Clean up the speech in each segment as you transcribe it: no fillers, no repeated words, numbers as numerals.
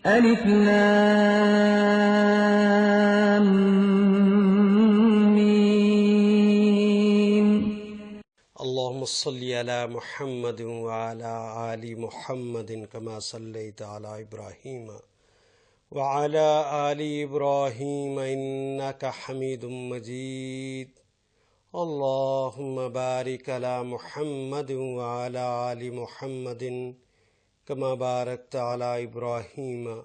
ألف لام ميم. اللهم صل على محمد وعلى آل محمد كما صليت على إبراهيم وعلى آل إبراهيم إنك حميد مجيد. اللهم بارك على محمد وعلى آل محمد كما باركت على إبراهيم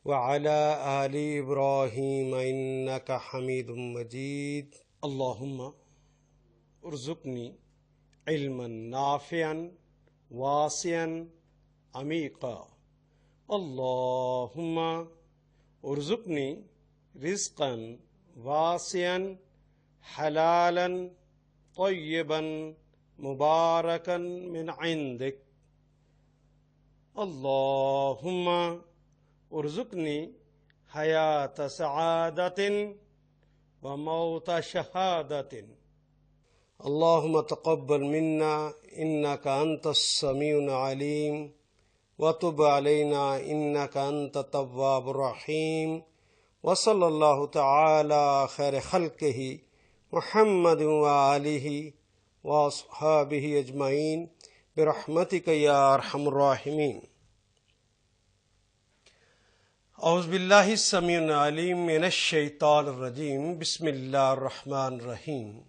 وعلى آل إبراهيم إنك حميد مجيد. اللهم ارزقني علما نافعا واسعا عميقا. اللهم ارزقني رزقا واسعا حلالا طيبا مباركا من عندك. اللهم ارزقني حياة سعادة وموت شهادة. اللهم تقبل منا إنك أنت السميع العليم وتب علينا إنك أنت التواب الرحيم. وصلى الله تعالى خير خلقه محمد وآله وأصحابه أجمعين برحمتك يا أرحم الراحمين. اعوذ باللہ السمیع العلیم من الشیطان الرجیم. بسم اللہ الرحمن الرحیم.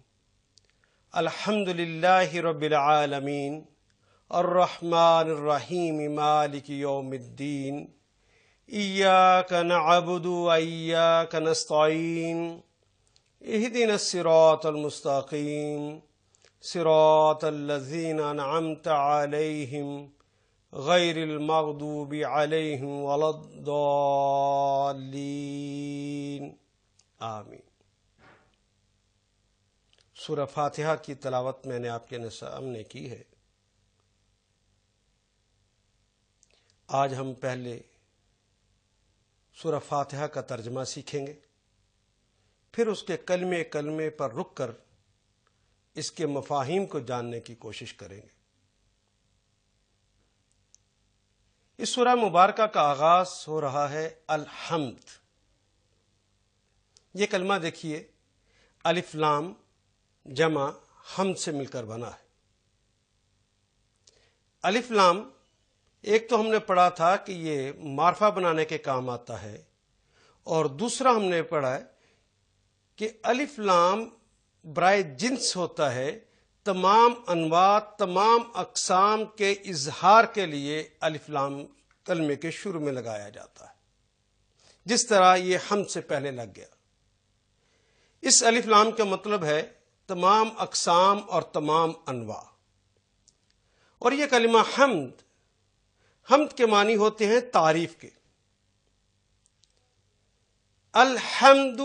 الحمد للہ رب العالمین الرحمن الرحیم مالک یوم الدین. ایاک نعبد و ایاک نستعین. اہدنا الصراط المستقیم صراط الذین انعمت علیہم غیر المغضوب علیہم ولا الضالین. آمین. سورہ فاتحہ کی تلاوت میں نے آپ کے سامنے کی ہے. آج ہم پہلے سورہ فاتحہ کا ترجمہ سیکھیں گے، پھر اس کے کلمے کلمے پر رک کر اس کے مفاہیم کو جاننے کی کوشش کریں گے. اس سورہ مبارکہ کا آغاز ہو رہا ہے الحمد. یہ کلمہ دیکھیے، الف لام جمع حمد سے مل کر بنا ہے. الف لام ایک تو ہم نے پڑھا تھا کہ یہ معرفہ بنانے کے کام آتا ہے، اور دوسرا ہم نے پڑھا ہے کہ الف لام برائے جنس ہوتا ہے. تمام انواع تمام اقسام کے اظہار کے لیے الف لام کلمے کے شروع میں لگایا جاتا ہے، جس طرح یہ حمد سے پہلے لگ گیا. اس الف لام کا مطلب ہے تمام اقسام اور تمام انواع. اور یہ کلمہ حمد کے معنی ہوتے ہیں تعریف کے. الحمد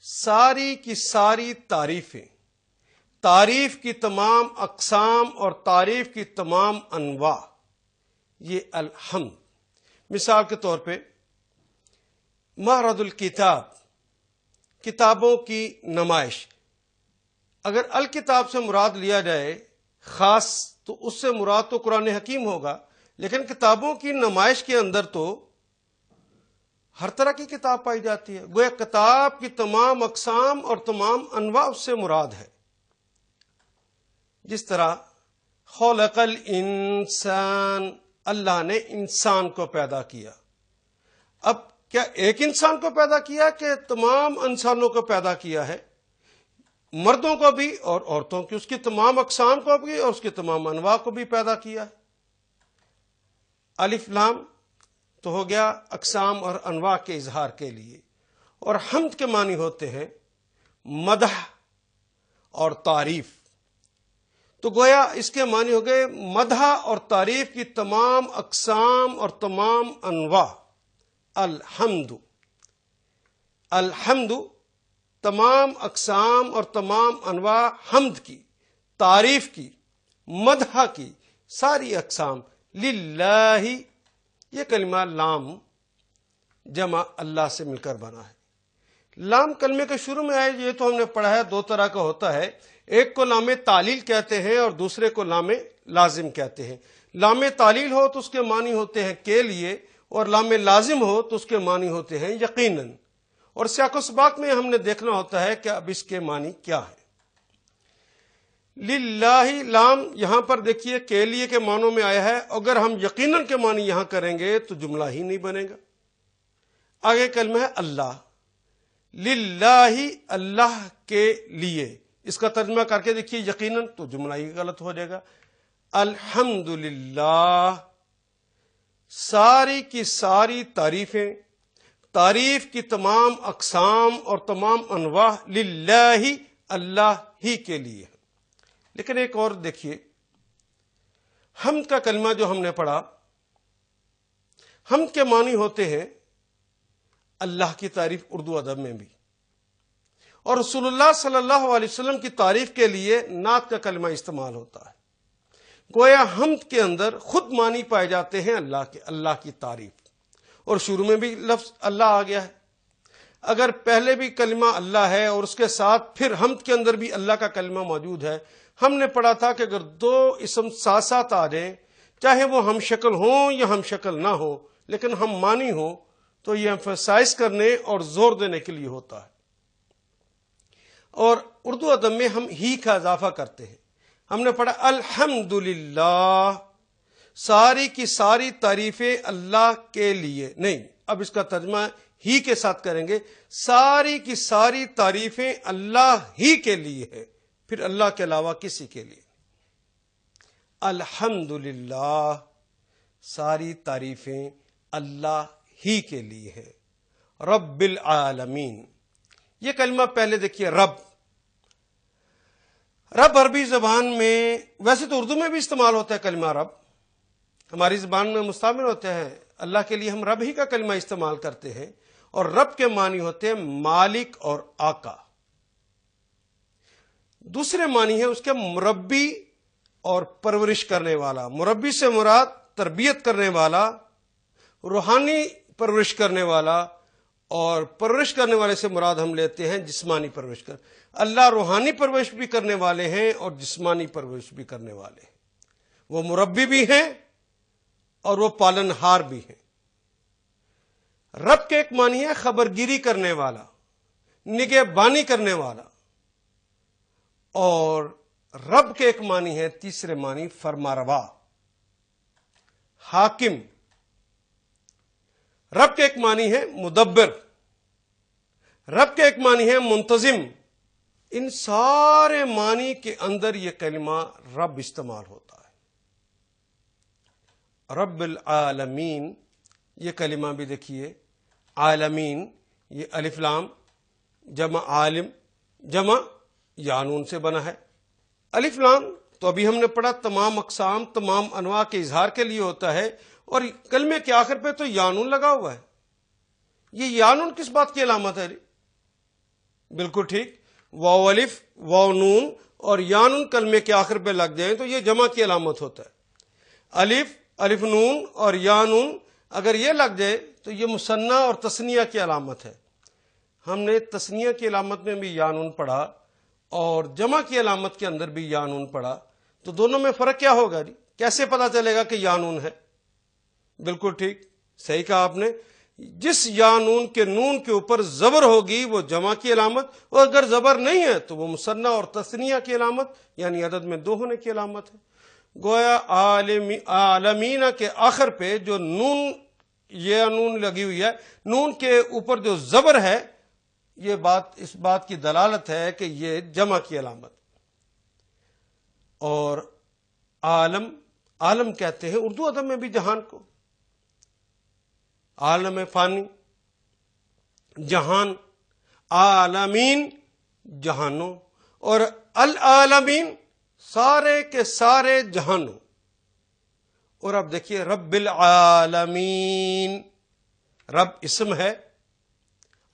ساری کی ساری تعریفیں، تعریف کی تمام اقسام اور تعریف کی تمام انواع، یہ الحمد. مثال کے طور پہ معرض الکتاب، کتابوں کی نمائش. اگر الکتاب سے مراد لیا جائے خاص تو اس سے مراد تو قرآن حکیم ہوگا، لیکن کتابوں کی نمائش کے اندر تو ہر طرح کی کتاب پائی جاتی ہے. گویا کتاب کی تمام اقسام اور تمام انواع اس سے مراد ہے. جس طرح خلق الانسان، اللہ نے انسان کو پیدا کیا. اب کیا ایک انسان کو پیدا کیا کہ تمام انسانوں کو پیدا کیا ہے؟ مردوں کو بھی اور عورتوں کی، اس کی تمام اقسام کو بھی اور اس کی تمام انواع کو بھی پیدا کیا ہے. الف لام تو ہو گیا اقسام اور انواع کے اظہار کے لیے. اور حمد کے معنی ہوتے ہیں مدح اور تعریف. تو گویا اس کے معنی ہو گئے مدح اور تعریف کی تمام اقسام اور تمام انواع. الحمد، الحمد تمام اقسام اور تمام انواع حمد کی، تعریف کی، مدح کی ساری اقسام. للہ، یہ کلمہ لام جمع اللہ سے مل کر بنا ہے. لام کلمے کے شروع میں آئے، یہ تو ہم نے پڑھا ہے دو طرح کا ہوتا ہے. ایک کو لام تعلیل کہتے ہیں اور دوسرے کو لام لازم کہتے ہیں. لام تعلیل ہو تو اس کے معنی ہوتے ہیں کے لیے، اور لام لازم ہو تو اس کے معنی ہوتے ہیں یقیناً، اور سیاق و سباق میں ہم نے دیکھنا ہوتا ہے کہ اب اس کے معنی کیا ہے۔ للہ لام یہاں پر دیکھیے کے لیے کے معنوں میں آیا ہے، اگر ہم یقیناً کے معنی یہاں کریں گے تو جملہ ہی نہیں بنے گا۔ آگے کلمہ ہے اللہ، للہ اللہ کے لیے، اس کا ترجمہ کر کے دیکھیے یقیناً تو جملہ ہی غلط ہو جائے گا۔ الحمدللہ، ساری کی ساری تعریفیں، تعریف کی تمام اقسام اور تمام انواع للہ اللہ ہی کے لیے ہے۔ لیکن ایک اور دیکھیے، حمد کا کلمہ جو ہم نے پڑھا، حمد کے معنی ہوتے ہیں اللہ کی تعریف اردو ادب میں بھی، اور رسول اللہ صلی اللہ علیہ وسلم کی تعریف کے لیے نعت کا کلمہ استعمال ہوتا ہے۔ گویا حمد کے اندر خود معنی پائے جاتے ہیں اللہ کی تعریف، اور شروع میں بھی لفظ اللہ آ گیا ہے۔ اگر پہلے بھی کلمہ اللہ ہے اور اس کے ساتھ پھر حمد کے اندر بھی اللہ کا کلمہ موجود ہے، ہم نے پڑھا تھا کہ اگر دو اسم ساتھ ساتھ آ جائیں، چاہے وہ ہم شکل ہوں یا ہم شکل نہ ہو، لیکن ہم معنی ہوں، تو یہ ایمفسائز کرنے اور زور دینے کے لیے ہوتا ہے۔ اور اردو ادب میں ہم ہی کا اضافہ کرتے ہیں۔ ہم نے پڑھا الحمدللہ، ساری کی ساری تعریفیں اللہ کے لیے، نہیں، اب اس کا ترجمہ ہی کے ساتھ کریں گے، ساری کی ساری تعریفیں اللہ ہی کے لیے ہے، پھر اللہ کے علاوہ کسی کے لیے۔ الحمدللہ، ساری تعریفیں اللہ ہی کے لیے ہے۔ رب العالمین، یہ کلمہ پہلے دیکھیے، رب عربی زبان میں، ویسے تو اردو میں بھی استعمال ہوتا ہے کلمہ رب، ہماری زبان میں مستعمل ہوتے ہیں، اللہ کے لیے ہم رب ہی کا کلمہ استعمال کرتے ہیں، اور رب کے معنی ہوتے ہیں مالک اور آقا۔ دوسرے معنی ہے اس کے مربی اور پرورش کرنے والا۔ مربی سے مراد تربیت کرنے والا، روحانی پرورش کرنے والا، اور پرورش کرنے والے سے مراد ہم لیتے ہیں جسمانی پرورش کر۔ اللہ روحانی پرورش بھی کرنے والے ہیں اور جسمانی پرورش بھی کرنے والے ہیں، وہ مربی بھی ہیں اور وہ پالنہار بھی ہیں۔ رب کے ایک معنی ہے خبرگیری کرنے والا، نگہبانی کرنے والا، اور رب کے ایک معنی ہے، تیسرے معنی، فرماروا، حاکم۔ رب کے ایک معنی ہے مدبر، رب کے ایک معنی ہے منتظم۔ ان سارے معنی کے اندر یہ کلمہ رب استعمال ہوتا ہے۔ رب العالمین، یہ کلمہ بھی دیکھیے، عالمین، یہ الف لام جمع عالم جمع یانون سے بنا ہے۔ الف لام تو ابھی ہم نے پڑھا تمام اقسام، تمام انواع کے اظہار کے لیے ہوتا ہے، اور کلمے کے آخر پہ تو یانون لگا ہوا ہے۔ یہ یانون کس بات کی علامت ہے؟ بالکل ٹھیک، واو الف واو نون اور یانون کلمے کے آخر پہ لگ جائیں تو یہ جمع کی علامت ہوتا ہے۔ الف، الف نون اور یانون اگر یہ لگ جائے تو یہ مثنیٰ اور تثنیہ کی علامت ہے۔ ہم نے تثنیہ کی علامت میں بھی یانون پڑھا اور جمع کی علامت کے اندر بھی یانون پڑھا، تو دونوں میں فرق کیا ہوگا جی؟ کیسے پتا چلے گا کہ یانون ہے؟ بالکل ٹھیک، صحیح کہا آپ نے، جس یانون کے نون کے اوپر زبر ہوگی وہ جمع کی علامت، اور اگر زبر نہیں ہے تو وہ مثنیٰ اور تثنیہ کی علامت، یعنی عدد میں دو ہونے کی علامت ہے۔ گویا عالمین کے آخر پہ جو نون، یہ نون لگی ہوئی ہے، نون کے اوپر جو زبر ہے، یہ بات اس بات کی دلالت ہے کہ یہ جمع کی علامت۔ اور عالم، عالم کہتے ہیں اردو ادب میں بھی جہان کو، عالم فانی، جہان، عالمین جہانوں، اور العالمین سارے کے سارے جہانوں۔ اور اب دیکھیے رب العالمین، رب اسم ہے،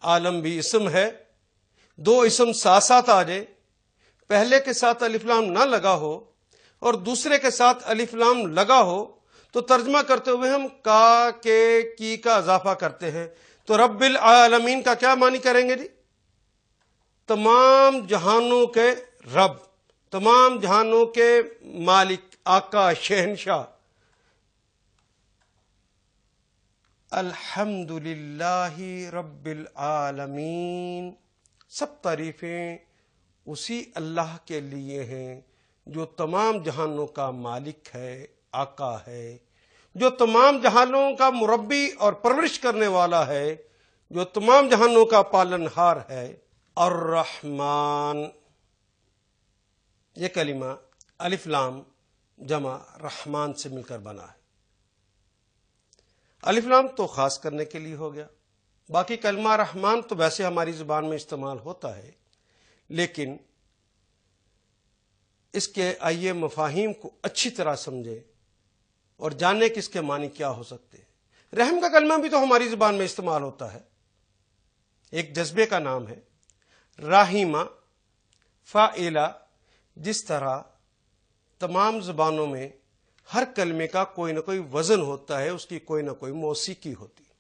عالم بھی اسم ہے، دو اسم ساتھ ساتھ آ جائے، پہلے کے ساتھ الف لام نہ لگا ہو اور دوسرے کے ساتھ الف لام لگا ہو، تو ترجمہ کرتے ہوئے ہم کا کے کی کا اضافہ کرتے ہیں۔ تو رب العالمین کا کیا معنی کریں گے جی؟ تمام جہانوں کے رب، تمام جہانوں کے مالک، آقا، شہنشاہ۔ الحمد للہ رب العالمین، سب تعریفیں اسی اللہ کے لیے ہیں جو تمام جہانوں کا مالک ہے، آقا ہے، جو تمام جہانوں کا مربی اور پرورش کرنے والا ہے، جو تمام جہانوں کا پالنہار ہے۔ الرحمن، یہ کلمہ الف لام جمع رحمان سے مل کر بنا ہے۔ الف لام تو خاص کرنے کے لیے ہو گیا، باقی کلمہ رحمان تو ویسے ہماری زبان میں استعمال ہوتا ہے، لیکن اس کے آئیے مفاہیم کو اچھی طرح سمجھے اور جانے کہ اس کے معنی کیا ہو سکتے ہیں۔ رحم کا کلمہ بھی تو ہماری زبان میں استعمال ہوتا ہے، ایک جذبے کا نام ہے راحیمہ، فاعلہ۔ جس طرح تمام زبانوں میں ہر کلمے کا کوئی نہ کوئی وزن ہوتا ہے، اس کی کوئی نہ کوئی موسیقی ہوتی ہے۔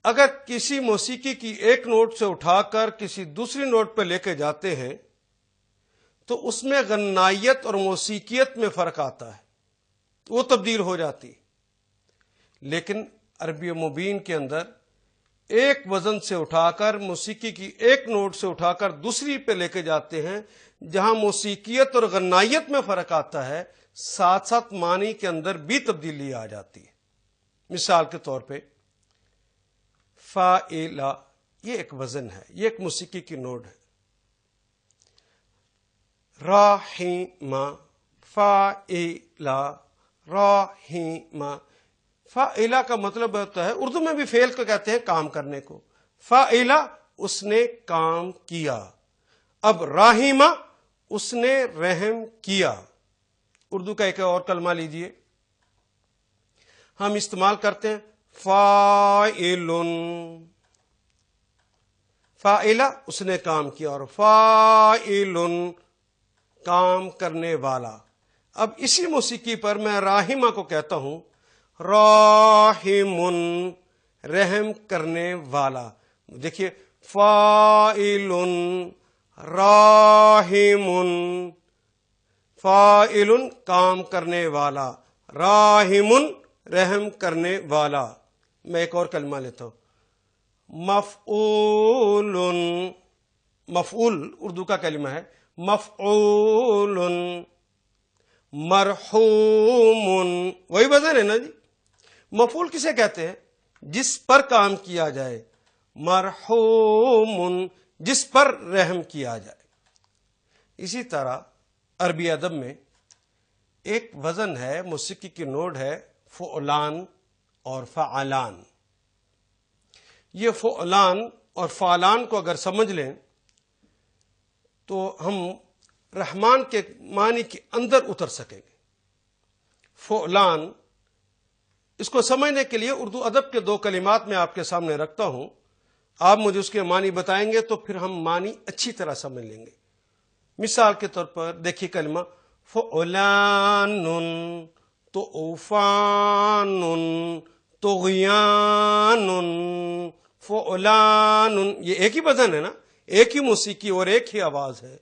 اگر کسی موسیقی کی ایک نوٹ سے اٹھا کر کسی دوسری نوٹ پہ لے کے جاتے ہیں تو اس میں غنائیت اور موسیقیت میں فرق آتا ہے، وہ تبدیل ہو جاتی ہے۔ لیکن عربی مبین کے اندر ایک وزن سے اٹھا کر موسیقی کی ایک نوٹ سے اٹھا کر دوسری پہ لے کے جاتے ہیں، جہاں موسیقیت اور غنائیت میں فرق آتا ہے، ساتھ ساتھ معنی کے اندر بھی تبدیلی آ جاتی ہے۔ مثال کے طور پہ فاعلہ، یہ ایک وزن ہے، یہ ایک موسیقی کی نوٹ ہے۔ راحیمہ، فاعلہ، راحیمہ۔ فاعلہ کا مطلب ہوتا ہے، اردو میں بھی فعل کو کہتے ہیں کام کرنے کو۔ فاعلہ، اس نے کام کیا۔ اب راحیمہ، اس نے رحم کیا۔ اردو کا ایک اور کلمہ لیجئے، ہم استعمال کرتے ہیں فاعل۔ فاعلہ، اس نے کام کیا، اور فاعل، کام کرنے والا۔ اب اسی موسیقی پر میں راحمہ کو کہتا ہوں راحم، رحم کرنے والا۔ دیکھیے، فاعل، راحم، فاعل کام کرنے والا، راحم رحم کرنے والا۔ میں ایک اور کلمہ لیتا ہوں، مفعول۔ مفعول اردو کا کلمہ ہے، مفعول، مرحوم، وہی وزن ہے نا جی۔ مفعول کسے کہتے ہیں؟ جس پر کام کیا جائے۔ مرحوم، جس پر رحم کیا جائے۔ اسی طرح عربی ادب میں ایک وزن ہے، موسیقی کی نوٹ ہے، فعلان اور فعلان۔ یہ فعلان اور فعلان کو اگر سمجھ لیں تو ہم رحمان کے معنی کے اندر اتر سکیں گے۔ فعلان، اس کو سمجھنے کے لیے اردو ادب کے دو کلمات میں آپ کے سامنے رکھتا ہوں، آپ مجھے اس کے معنی بتائیں گے تو پھر ہم معنی اچھی طرح سمجھ لیں گے۔ مثال کے طور پر دیکھیے کلمہ فعلان، طوفان، طغیان۔ فعلان، یہ ایک ہی وزن ہے نا، ایک ہی موسیقی اور ایک ہی آواز ہے۔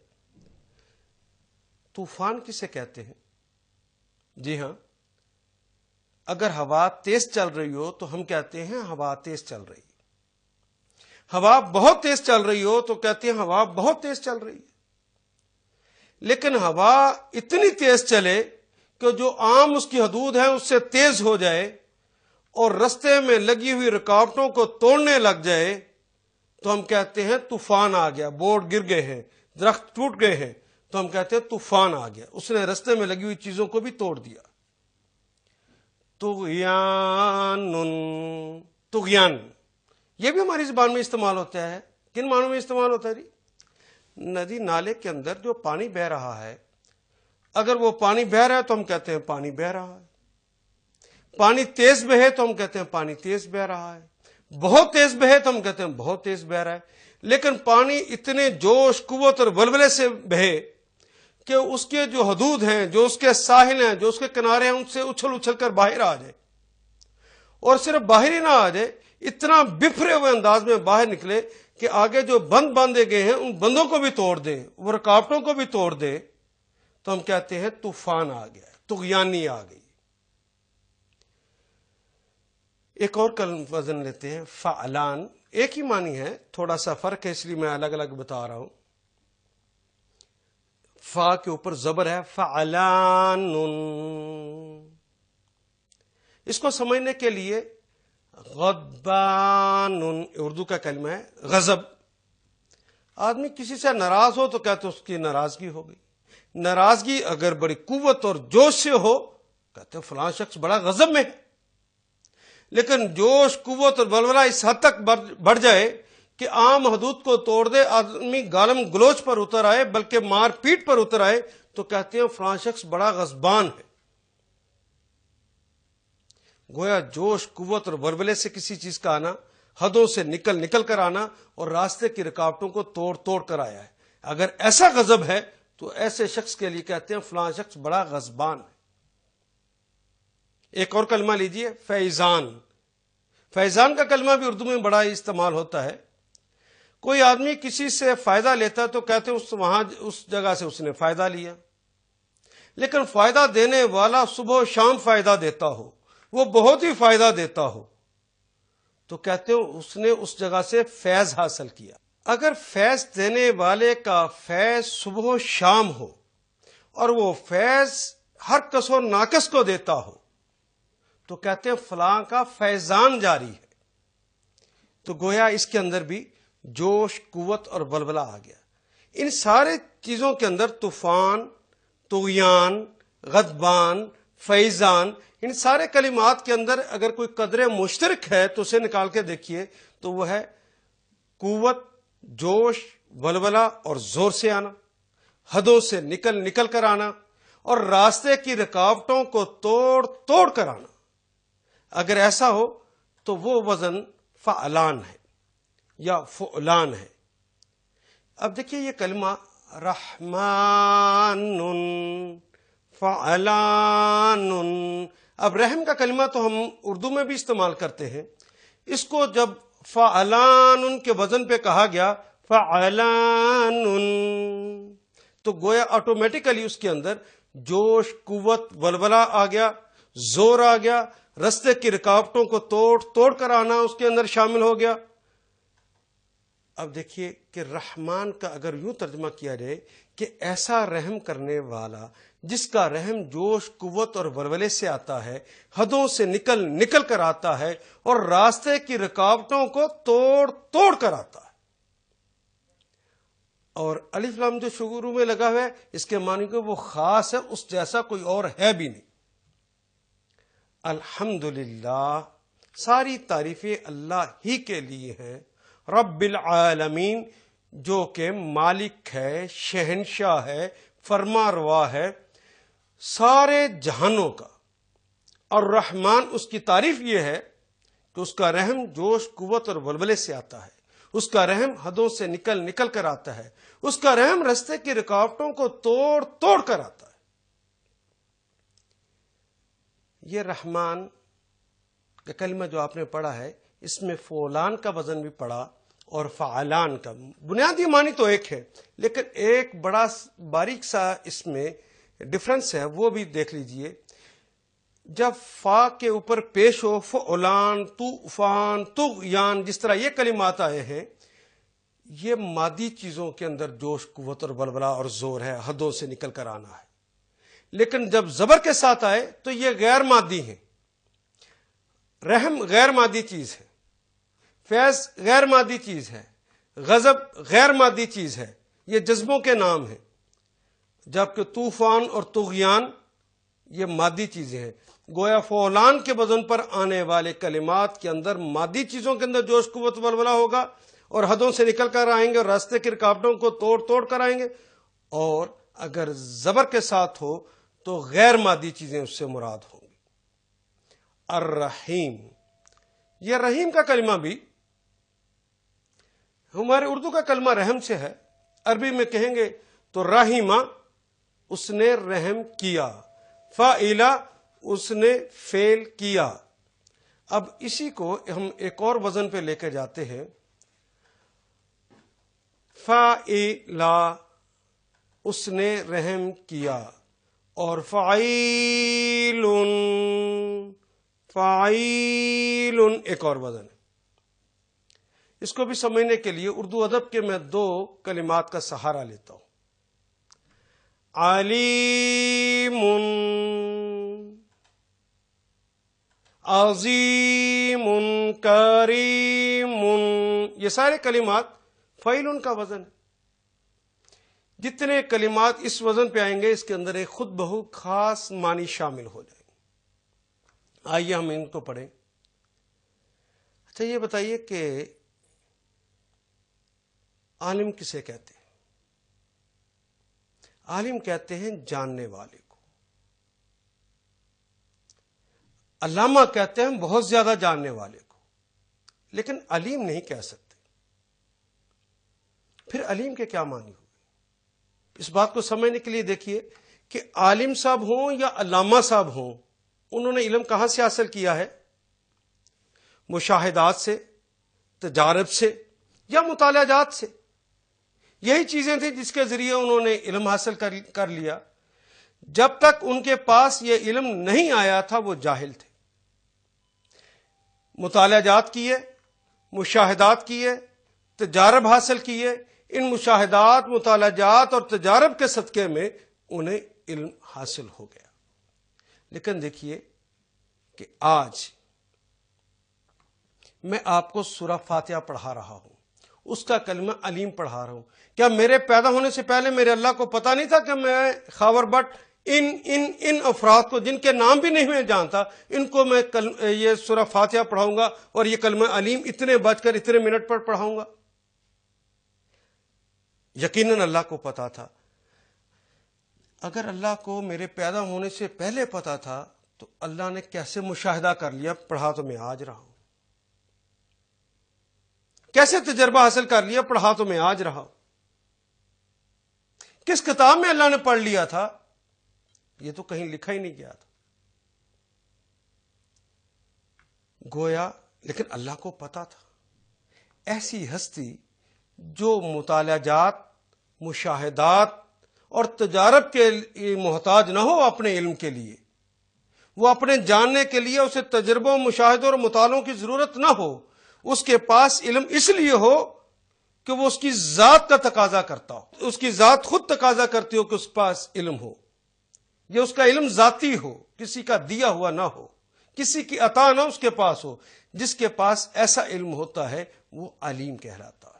طوفان کسے کہتے ہیں؟ جی ہاں، اگر ہوا تیز چل رہی ہو تو ہم کہتے ہیں ہوا تیز چل رہی ہے۔ ہوا بہت تیز چل رہی ہو تو کہتے ہیں ہوا بہت تیز چل رہی ہے۔ لیکن ہوا اتنی تیز چلے کہ جو عام اس کی حدود ہے اس سے تیز ہو جائے اور رستے میں لگی ہوئی رکاوٹوں کو توڑنے لگ جائے تو ہم کہتے ہیں طوفان آ گیا، بورڈ گر گئے ہیں، درخت ٹوٹ گئے ہیں، تو ہم کہتے ہیں طوفان آ گیا، اس نے رستے میں لگی ہوئی چیزوں کو بھی توڑ دیا۔ طغیان، طغیان، یہ بھی ہماری زبان میں استعمال ہوتا ہے۔ کن معنوں میں استعمال ہوتا ہے جی؟ ندی نالے کے اندر جو پانی بہ رہا ہے، اگر وہ پانی بہ رہا ہے تو ہم کہتے ہیں پانی بہ رہا ہے۔ پانی تیز بہے تو ہم کہتے ہیں پانی تیز بہ رہا ہے۔ بہت تیز بہے تو ہم کہتے ہیں بہت تیز بہ رہا ہے۔ لیکن پانی اتنے جوش، قوت اور ولولے سے بہے کہ اس کے جو حدود ہیں، جو اس کے ساحل ہیں، جو اس کے کنارے ہیں، ان سے اچھل اچھل کر باہر آ جائے، اور صرف باہر ہی نہ آ جائے، اتنا بفرے ہوئے انداز میں باہر نکلے کہ آگے جو بند باندھے گئے ہیں ان بندوں کو بھی توڑ دے، وہ رکاوٹوں کو بھی توڑ دے، تو ہم کہتے ہیں طوفان آ گیا، طغیانی آ گئی۔ ایک اور وزن لیتے ہیں فعلان. ایک ہی معنی ہے، تھوڑا سا فرق ہے، اس لیے میں الگ الگ بتا رہا ہوں. فا کے اوپر زبر ہے، فعلان. اس کو سمجھنے کے لیے غضبان اردو کا کلمہ ہے غضب. آدمی کسی سے ناراض ہو تو کہتے اس کی ناراضگی ہو گئی. ناراضگی اگر بڑی قوت اور جوش سے ہو کہتے فلاں شخص بڑا غضب میں ہے. لیکن جوش، قوت اور بلبلہ اس حد تک بڑھ جائے کہ عام حدود کو توڑ دے، آدمی گالم گلوچ پر اتر آئے، بلکہ مار پیٹ پر اتر آئے، تو کہتے ہیں فلاں شخص بڑا غضبان ہے. گویا جوش، قوت اور بلبلے سے کسی چیز کا آنا، حدوں سے نکل کر آنا اور راستے کی رکاوٹوں کو توڑ کر آیا ہے. اگر ایسا غضب ہے تو ایسے شخص کے لیے کہتے ہیں فلاں شخص بڑا غضبان ہے. ایک اور کلمہ لیجئے فیضان. فیضان کا کلمہ بھی اردو میں بڑا استعمال ہوتا ہے. کوئی آدمی کسی سے فائدہ لیتا ہے تو کہتے ہیں اس جگہ سے اس نے فائدہ لیا. لیکن فائدہ دینے والا صبح و شام فائدہ دیتا ہو، وہ بہت ہی فائدہ دیتا ہو، تو کہتے ہیں اس نے اس جگہ سے فیض حاصل کیا. اگر فیض دینے والے کا فیض صبح و شام ہو اور وہ فیض ہر کس و ناقص کو دیتا ہو تو کہتے ہیں فلاں کا فیضان جاری ہے. تو گویا اس کے اندر بھی جوش، قوت اور بلبلہ آ گیا. ان سارے چیزوں کے اندر طوفان، طغیان، غضبان، فیضان، ان سارے کلمات کے اندر اگر کوئی قدر مشترک ہے تو اسے نکال کے دیکھیے تو وہ ہے قوت، جوش، بلبلہ اور زور سے آنا، حدوں سے نکل کر آنا اور راستے کی رکاوٹوں کو توڑ کر آنا. اگر ایسا ہو تو وہ وزن فعلان ہے یا فعلان ہے. اب دیکھیے یہ کلمہ رحمان، فعلان. اب رحم کا کلمہ تو ہم اردو میں بھی استعمال کرتے ہیں. اس کو جب فعلان کے وزن پہ کہا گیا فعلان، تو گویا آٹومیٹیکلی اس کے اندر جوش، قوت، بلبلہ آ گیا، زور آ گیا، رستے کی رکاوٹوں کو توڑ کر آنا اس کے اندر شامل ہو گیا. اب دیکھیے کہ رحمان کا اگر یوں ترجمہ کیا جائے کہ ایسا رحم کرنے والا جس کا رحم جوش، قوت اور بلبلے سے آتا ہے، حدوں سے نکل کر آتا ہے اور راستے کی رکاوٹوں کو توڑ کر آتا ہے. اور الف لام جو شروع میں لگا ہوا ہے اس کے معنی کہ وہ خاص ہے، اس جیسا کوئی اور ہے بھی نہیں. الحمدللہ، ساری تعریفیں اللہ ہی کے لیے ہیں، رب العالمین، جو کہ مالک ہے، شہنشاہ ہے، فرما روا ہے سارے جہانوں کا. اور رحمان، اس کی تعریف یہ ہے کہ اس کا رحم جوش، قوت اور بلبلے سے آتا ہے، اس کا رحم حدوں سے نکل کر آتا ہے، اس کا رحم رستے کی رکاوٹوں کو توڑ کر آتا ہے. یہ رحمان کا کلمہ جو آپ نے پڑھا ہے اس میں فعلان کا وزن بھی پڑا اور فعلان کا. بنیادی معنی تو ایک ہے لیکن ایک بڑا باریک سا اس میں ڈفرنس ہے، وہ بھی دیکھ لیجئے. جب فا کے اوپر پیش ہو فعلان، طوفان، طغیان، جس طرح یہ کلمات آئے ہیں، یہ مادی چیزوں کے اندر جوش، قوت اور بلبلہ اور زور ہے، حدوں سے نکل کر آنا ہے. لیکن جب زبر کے ساتھ آئے تو یہ غیر مادی ہیں. رحم غیر مادی چیز ہے، فیض غیر مادی چیز ہے، غضب غیر مادی چیز ہے، یہ جذبوں کے نام ہیں. جبکہ طوفان اور طغیان یہ مادی چیزیں ہیں. گویا فعلان کے وزن پر آنے والے کلمات کے اندر مادی چیزوں کے اندر جوش، قوت، بلبلہ ہوگا اور حدوں سے نکل کر آئیں گے اور راستے کی رکاوٹوں کو توڑ کر آئیں گے. اور اگر زبر کے ساتھ ہو تو غیر مادی چیزیں اس سے مراد ہوں گی. الرحیم، یہ رحیم کا کلمہ بھی ہمارے اردو کا کلمہ رحم سے ہے. عربی میں کہیں گے تو رحیمہ، اس نے رحم کیا، فاعلہ، اس نے فعل کیا. اب اسی کو ہم ایک اور وزن پہ لے کے جاتے ہیں. فاعلہ، اس نے رحم کیا، اور فعیل، فعیل ایک اور وزن ہے. اس کو بھی سمجھنے کے لیے اردو ادب کے میں 2 کلمات کا سہارا لیتا ہوں. علیم، عظیم، کریم، یہ سارے کلمات فعیل کا وزن ہے. جتنے کلمات اس وزن پہ آئیں گے اس کے اندر ایک خود بہت خاص معنی شامل ہو جائیں گے. آئیے ہم ان کو پڑھیں. اچھا یہ بتائیے کہ عالم کسے کہتے ہیں؟ عالم کہتے ہیں جاننے والے کو. علامہ کہتے ہیں بہت زیادہ جاننے والے کو، لیکن علیم نہیں کہہ سکتے. پھر علیم کے کیا معنی ہوئے؟ اس بات کو سمجھنے کے لیے دیکھیے کہ عالم صاحب ہوں یا علامہ صاحب ہوں، انہوں نے علم کہاں سے حاصل کیا ہے؟ مشاہدات سے، تجارب سے، یا مطالعہ جات سے. یہی چیزیں تھیں جس کے ذریعے انہوں نے علم حاصل کر لیا. جب تک ان کے پاس یہ علم نہیں آیا تھا وہ جاہل تھے. مطالعہ جات کیے، مشاہدات کیے، تجارب حاصل کیے. ان مشاہدات، مطالعہ جات اور تجارب کے صدقے میں انہیں علم حاصل ہو گیا. لیکن دیکھیے کہ آج میں آپ کو سورہ فاتحہ پڑھا رہا ہوں، اس کا کلمہ علیم پڑھا رہا ہوں. کیا میرے پیدا ہونے سے پہلے میرے اللہ کو پتا نہیں تھا کہ میں خاور بٹ ان افراد کو جن کے نام بھی نہیں میں جانتا، ان کو میں یہ سورہ فاتحہ پڑھاؤں گا اور یہ کلمہ علیم اتنے بج کر اتنے منٹ پر پڑھاؤں گا؟ یقیناً اللہ کو پتا تھا. اگر اللہ کو میرے پیدا ہونے سے پہلے پتا تھا تو اللہ نے کیسے مشاہدہ کر لیا؟ پڑھا تو میں آج رہا ہوں. کیسے تجربہ حاصل کر لیا؟ پڑھا تو میں آج رہا ہوں. کس کتاب میں اللہ نے پڑھ لیا تھا؟ یہ تو کہیں لکھا ہی نہیں گیا تھا. گویا لیکن اللہ کو پتا تھا. ایسی ہستی جو مطالعہ جات، مشاہدات اور تجارب کے محتاج نہ ہو اپنے علم کے لیے، وہ اپنے جاننے کے لیے اسے تجربوں، مشاہدوں اور مطالعوں کی ضرورت نہ ہو. اس کے پاس علم اس لیے ہو کہ وہ اس کی ذات کا تقاضا کرتا ہو. اس کی ذات خود تقاضا کرتی ہو کہ اس کے پاس علم ہو. یہ اس کا علم ذاتی ہو، کسی کا دیا ہوا نہ ہو، کسی کی عطا نہ اس کے پاس ہو. جس کے پاس ایسا علم ہوتا ہے وہ علیم کہلاتا ہے.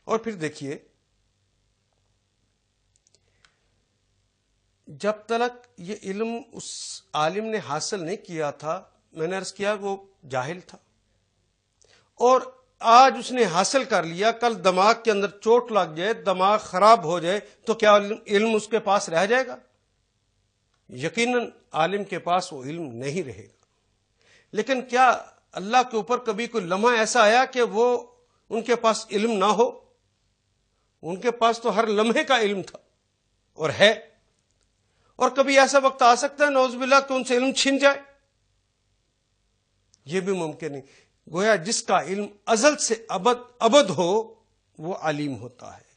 اور پھر دیکھیے، جب تک یہ علم اس عالم نے حاصل نہیں کیا تھا، میں نے عرض کیا وہ جاہل تھا. اور آج اس نے حاصل کر لیا، کل دماغ کے اندر چوٹ لگ جائے، دماغ خراب ہو جائے تو کیا علم اس کے پاس رہ جائے گا؟ یقیناً عالم کے پاس وہ علم نہیں رہے گا. لیکن کیا اللہ کے اوپر کبھی کوئی لمحہ ایسا آیا کہ وہ ان کے پاس علم نہ ہو؟ ان کے پاس تو ہر لمحے کا علم تھا اور ہے. اور کبھی ایسا وقت آ سکتا ہے نعوذ باللہ کہ ان سے علم چھن جائے؟ یہ بھی ممکن نہیں. گویا جس کا علم ازل سے ابد ہو وہ علیم ہوتا ہے،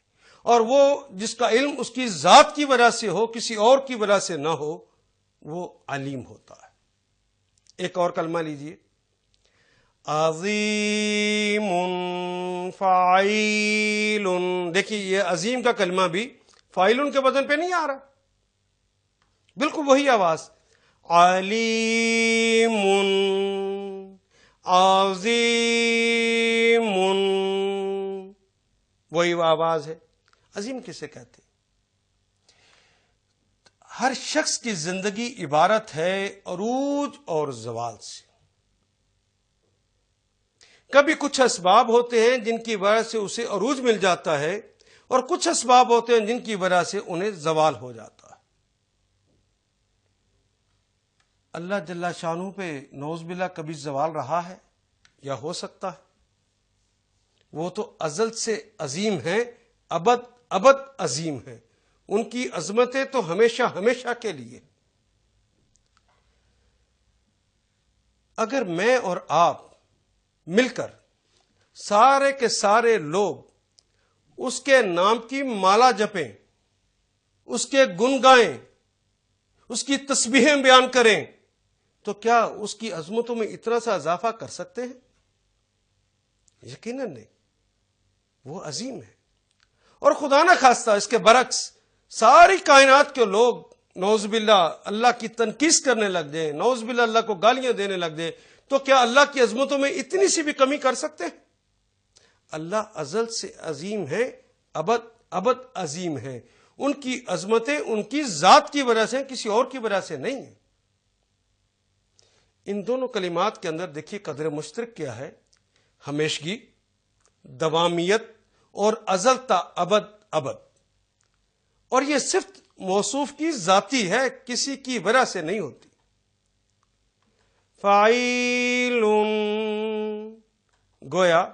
اور وہ جس کا علم اس کی ذات کی وجہ سے ہو، کسی اور کی وجہ سے نہ ہو، وہ علیم ہوتا ہے. ایک اور کلمہ لیجئے، عظیم فاعل. دیکھیے یہ عظیم کا کلمہ بھی فاعل کے وزن پہ نہیں آ رہا، بالکل وہی آواز. علیم، عظیم، وہی آواز ہے. عظیم کسے کہتے؟ ہر شخص کی زندگی عبارت ہے عروج اور زوال سے. کبھی کچھ اسباب ہوتے ہیں جن کی وجہ سے اسے عروج مل جاتا ہے، اور کچھ اسباب ہوتے ہیں جن کی وجہ سے انہیں زوال ہو جاتا ہے. اللہ جل شانہ پہ نعوذ باللہ کبھی زوال رہا ہے یا ہو سکتا ہے؟ وہ تو ازل سے عظیم ہیں، ابد عظیم ہیں. ان کی عظمتیں تو ہمیشہ ہمیشہ کے لیے. اگر میں اور آپ مل کر سارے کے سارے لوگ اس کے نام کی مالا جپیں، اس کے گن گائیں، اس کی تسبیحیں بیان کریں، تو کیا اس کی عظمتوں میں اتنا سا اضافہ کر سکتے ہیں؟ یقیناً نہیں، وہ عظیم ہے۔ اور خدا نہ خواستہ اس کے برعکس ساری کائنات کے لوگ نعوذ باللہ اللہ کی تنقید کرنے لگ جائیں، نعوذ باللہ اللہ کو گالیاں دینے لگ جائیں، تو کیا اللہ کی عظمتوں میں اتنی سی بھی کمی کر سکتے ہیں؟ اللہ ازل سے عظیم ہے، ابد ابد عظیم ہے۔ ان کی عظمتیں ان کی ذات کی وجہ سے، کسی اور کی وجہ سے نہیں ہیں۔ ان دونوں کلمات کے اندر دیکھیے قدر مشترک کیا ہے؟ ہمیشگی، دوامیت اور ازل تا ابد ابد۔ اور یہ صرف موصوف کی ذاتی ہے، کسی کی وجہ سے نہیں ہوتی۔ فاعل، گویا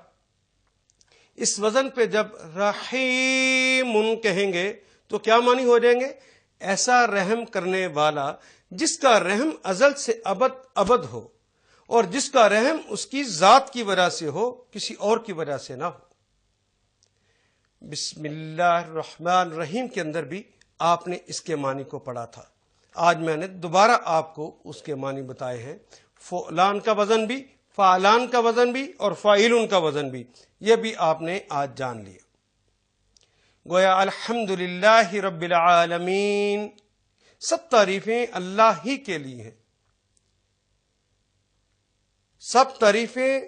اس وزن پہ جب رحیم کہیں گے تو کیا معنی ہو جائیں گے؟ ایسا رحم کرنے والا جس کا رحم ازل سے ابد ابد ہو، اور جس کا رحم اس کی ذات کی وجہ سے ہو، کسی اور کی وجہ سے نہ ہو۔ بسم اللہ الرحمن الرحیم کے اندر بھی آپ نے اس کے معنی کو پڑھا تھا، آج میں نے دوبارہ آپ کو اس کے معنی بتائے ہیں۔ فعلان کا وزن بھی، فعلان کا وزن بھی، اور فاعلون کا وزن بھی، یہ بھی آپ نے آج جان لیا۔ گویا الحمدللہ رب العالمین، سب تعریفیں اللہ ہی کے لیے ہیں، سب تعریفیں